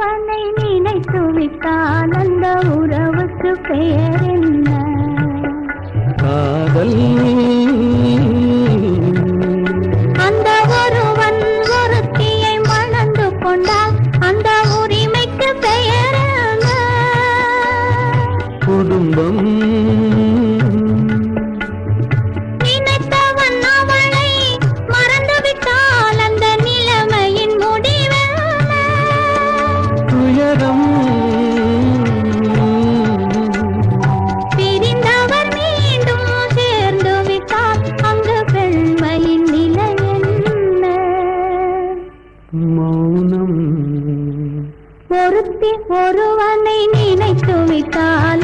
ஒருவனை நினைத்து விட்டால் அந்த உறவுக்கு பெயர் என்ன? காதல். அந்த ஒருவன் ஒருத்தியை மணந்து கொண்டால் அந்த உரிமைக்கு பெயர் என்ன? குடும்பம். நினைத்தவன் அவளை மறந்து விட்டால் அந்த நிலைமையின் முடிவென்ன? துயரம். பிரிந்தவர் மீண்டும் சேர்ந்து விட்டால் அங்கு பெண்மையின் நிலை என்ன? மௌனம். ஒருத்தி ஒருவனை நினைத்து விட்டால்